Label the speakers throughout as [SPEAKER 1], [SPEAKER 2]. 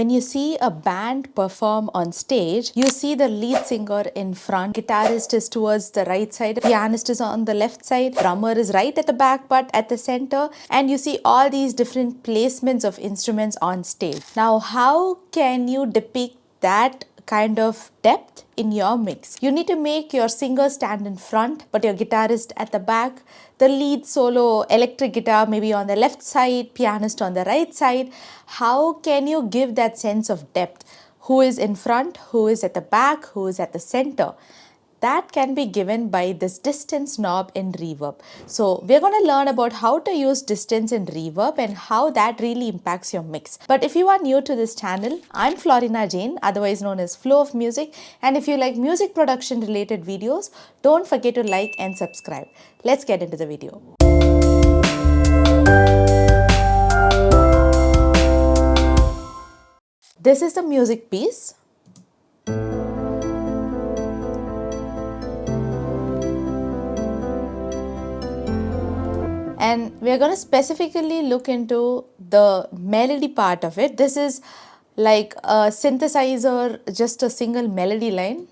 [SPEAKER 1] When you see a band perform on stage, you see the lead singer in front, guitarist is towards the right side, pianist is on the left side, drummer is right at the back but at the center, and you see all these different placements of instruments on stage. Now, how can you depict that kind of depth in your mix? You need to make your singer stand in front but your guitarist at the back, the lead solo electric guitar maybe on the left side, pianist on the right side. How can you give that sense of depth? Who is in front, who is at the back, who is at the center? That can be given by this distance knob in Reverb. So we're going to learn about how to use distance in Reverb and how that really impacts your mix. But if you are new to this channel, I'm Florina Jain, otherwise known as Flow of Music. And if you like music production related videos, don't forget to like and subscribe. Let's get into the video. This is the music piece. And we're going to specifically look into the melody part of it. This is like a synthesizer, just a single melody line.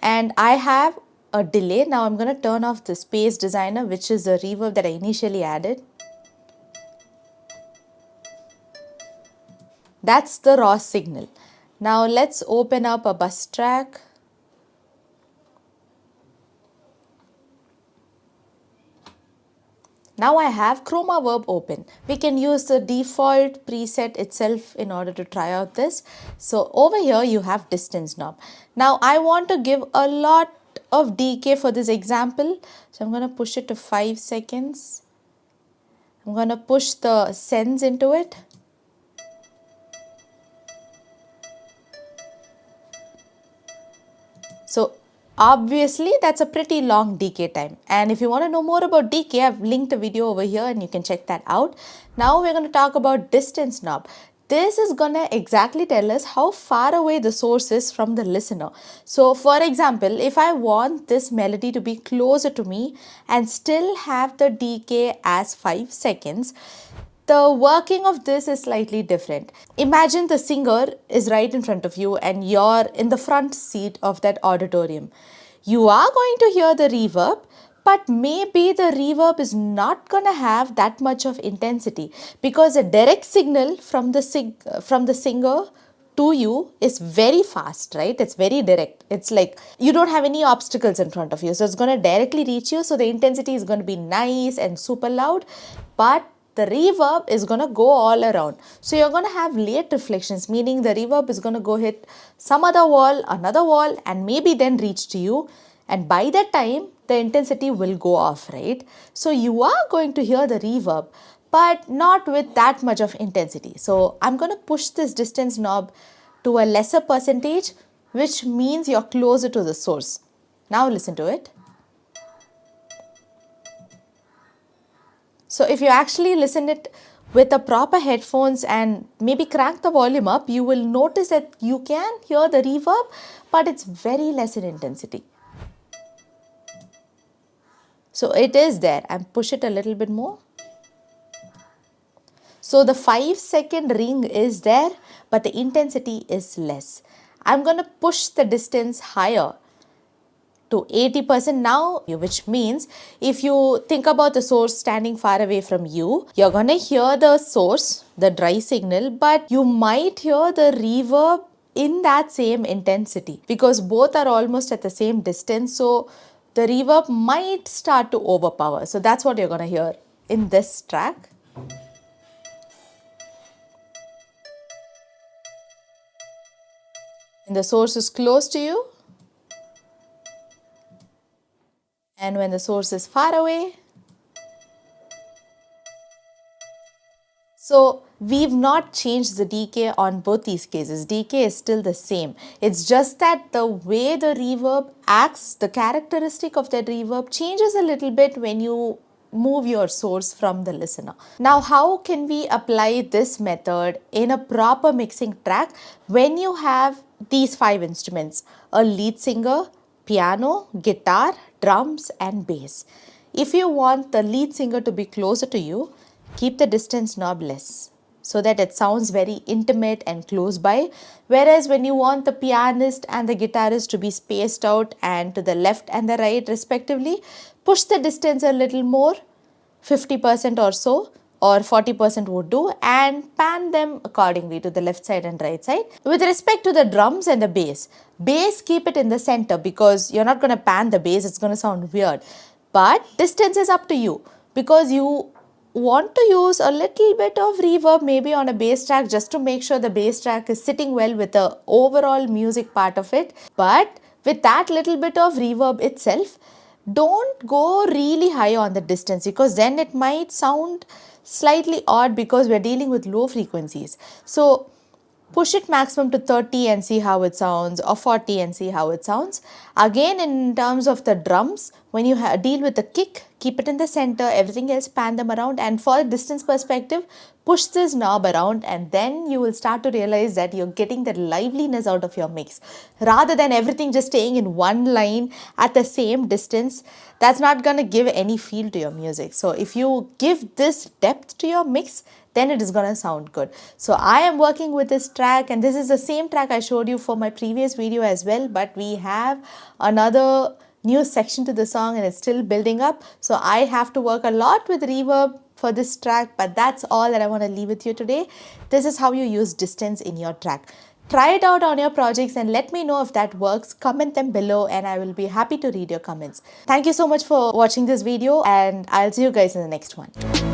[SPEAKER 1] And I have a delay. Now I'm going to turn off the space designer, which is the reverb that I initially added. That's the raw signal. Now let's open up a bus track. Now I have Chroma Verb open. We can use the default preset itself in order to try out this. So over here you have distance knob. Now I want to give a lot of decay for this example. So I'm going to push it to 5 seconds. I'm going to push the sends into it. So obviously that's a pretty long decay time, and if you want to know more about decay, I've linked a video over here and you can check that out. Now we're going to talk about distance knob. This is going to exactly tell us how far away the source is from the listener. So for example, if I want this melody to be closer to me and still have the decay as 5 seconds, the working of this is slightly different. Imagine the singer is right in front of you and you're in the front seat of that auditorium. You are going to hear the reverb, but maybe the reverb is not going to have that much of intensity because a direct signal from the singer to you is very fast, right? It's very direct. It's like you don't have any obstacles in front of you. So it's going to directly reach you. So the intensity is going to be nice and super loud, but the reverb is going to go all around. So you're going to have late reflections, meaning the reverb is going to go hit some other wall, another wall, and maybe then reach to you. And by that time, the intensity will go off, right? So you are going to hear the reverb, but not with that much of intensity. So I'm going to push this distance knob to a lesser percentage, which means you're closer to the source. Now listen to it. So if you actually listen it with the proper headphones and maybe crank the volume up, you will notice that you can hear the reverb, but it's very less in intensity. So it is there, and push it a little bit more. So the 5-second ring is there, but the intensity is less. I'm going to push the distance higher to 80% now, which means if you think about the source standing far away from you, you're going to hear the source, the dry signal, but you might hear the reverb in that same intensity because both are almost at the same distance. So the reverb might start to overpower. So that's what you're going to hear in this track. And the source is close to you. And when the source is far away. So we've not changed the decay on both these cases. Decay is still the same. It's just that the way the reverb acts, the characteristic of that reverb changes a little bit when you move your source from the listener. Now, how can we apply this method in a proper mixing track when you have these 5 instruments? A lead singer, piano, guitar, drums and bass. If you want the lead singer to be closer to you, keep the distance knob less so that it sounds very intimate and close by. Whereas when you want the pianist and the guitarist to be spaced out and to the left and the right respectively, push the distance a little more, 50% or so, or 40% would do, and pan them accordingly to the left side and right side. With respect to the drums and the bass keep it in the center because you're not going to pan the bass, it's going to sound weird. But distance is up to you because you want to use a little bit of reverb maybe on a bass track just to make sure the bass track is sitting well with the overall music part of it. But with that little bit of reverb itself, don't go really high on the distance because then it might sound slightly odd because we're dealing with low frequencies. So push it maximum to 30 and see how it sounds, or 40 and see how it sounds. Again, in terms of the drums, when you deal with the kick, keep it in the center, everything else pan them around, and for a distance perspective, push this knob around, and then you will start to realize that you're getting the liveliness out of your mix rather than everything just staying in one line at the same distance. That's not going to give any feel to your music. So if you give this depth to your mix, then it is going to sound good. So I am working with this track, and this is the same track I showed you for my previous video as well, but we have another new section to the song and it's still building up. So I have to work a lot with reverb for this track, but that's all that I want to leave with you today. This is how you use distance in your track. Try it out on your projects and let me know if that works. Comment them below and I will be happy to read your comments. Thank you so much for watching this video, and I'll see you guys in the next one.